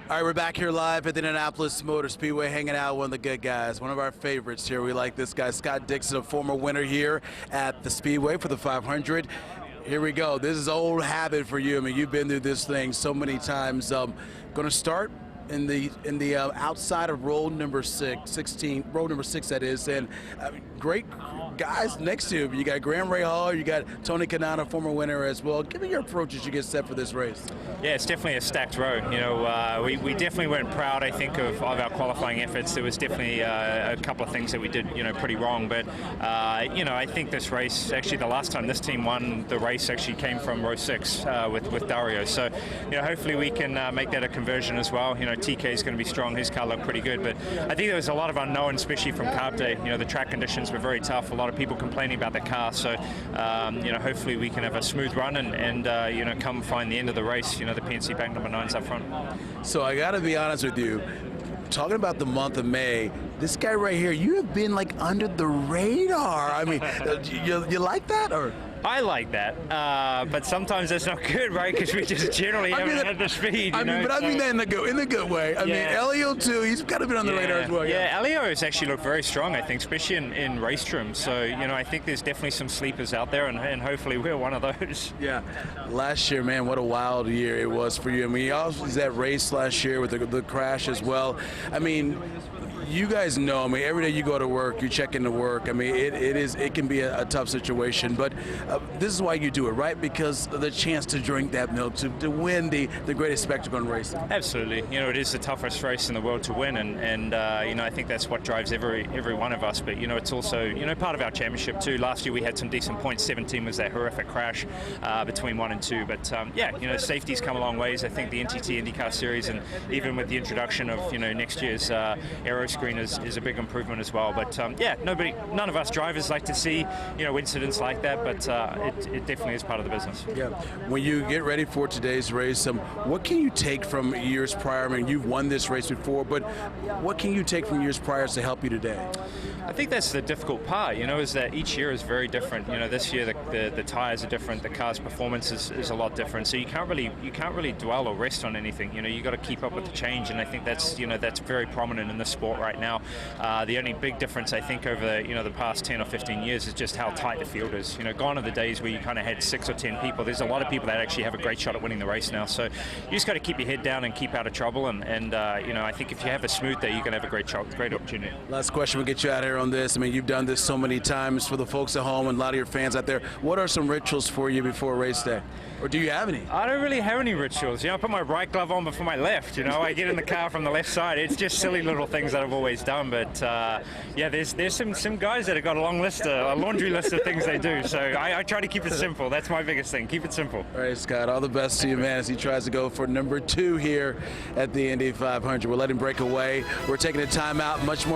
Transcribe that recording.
All right, we're back here live at the Indianapolis Motor Speedway, hanging out with one of the good guys, one of our favorites here. We like this guy, Scott Dixon, a former winner here at the Speedway for the 500. Here we go. This is old habit for you. I mean, you've been through this thing so many times. Going to start in the outside of row number 16, row number 6 that is, and great guys next to you. You got Graham Ray Hall, you got Tony Kanata, former winner as well. Give me your approach as you get set for this race. Yeah, it's definitely a stacked row. You know, we definitely weren't proud, I think, of our qualifying efforts. There was definitely a couple of things that we did, you know, pretty wrong. But, you know, I think this race, actually the last time this team won the race actually came from row 6 with Dario. So, you know, hopefully we can make that a conversion as well. You know, TK is going to be strong. His car looked pretty good. But I think there was a lot of unknown, especially from Carb Day. You know, the track conditions were very tough. A lot of people complaining about the car. So, you know, hopefully we can have a smooth run and you know, come find the end of the race. You know, the PNC Bank number 9's up front. So I got to be honest with you. Talking about the month of May, this guy right here, you have been like under the radar. I mean, you like that, or? I like that, but sometimes that's not good, right? Because we just generally haven't had the speed. I mean that in the good way. I mean, Elio too. He's kind of been on the radar as well. Yeah, Elio has actually looked very strong, I think, especially in race trim. So you know, I think there's definitely some sleepers out there, and hopefully we're one of those. Yeah. Last year, man, what a wild year it was for you. I mean, you also was that race last year with the crash as well. I mean, you guys know, I mean, every day you go to work, you check into work. I mean, it can be a tough situation, but this is why you do it, right? Because of the chance to drink that milk, to win the greatest spectacle in racing. Absolutely. You know, it is the toughest race in the world to win, and you know, I think that's what drives every one of us. But you know, it's also, you know, part of our championship too. Last year we had some decent points. 17 was that horrific crash between 1 and 2. But yeah, you know, safety's come a long ways. I think the NTT IndyCar Series, and even with the introduction of, you know, next year's aero screen is a big improvement as well. But yeah, none of us drivers like to see, you know, incidents like that, but it definitely is part of the business. Yeah. When you get ready for today's race, what can you take from years prior? I mean, you've won this race before, but what can you take from years prior to help you today? I think that's the difficult part, you know, is that each year is very different. You know, this year the tires are different, the car's performance is a lot different. So you can't really dwell or rest on anything. You know, you got to keep up with the change, and I think that's, you know, that's very prominent in the sport right now. The only big difference, I think, over, you know, the past 10 or 15 years is just how tight the field is. You know, gone are the days where you kind of had 6 or 10 people. There's a lot of people that actually have a great shot at winning the race now. So you just got to keep your head down and keep out of trouble. And you know, I think if you have a smooth day, you can have a great opportunity. Last question, we'll get you out here on this. I mean, you've done this so many times for the folks at home and a lot of your fans out there. What are some rituals for you before race day? Or do you have any? I don't really have any rituals. You know, I put my right glove on before my left. You know, I get in the car from the left side. It's just silly little things that I've always done. But yeah, there's some guys that have got a long list, a laundry list of things they do. So I try to keep it simple. That's my biggest thing. Keep it simple. All right, Scott. All the best to you, man, as he tries to go for number 2 here at the Indy 500. We'll let him break away. We're taking a timeout. Much more.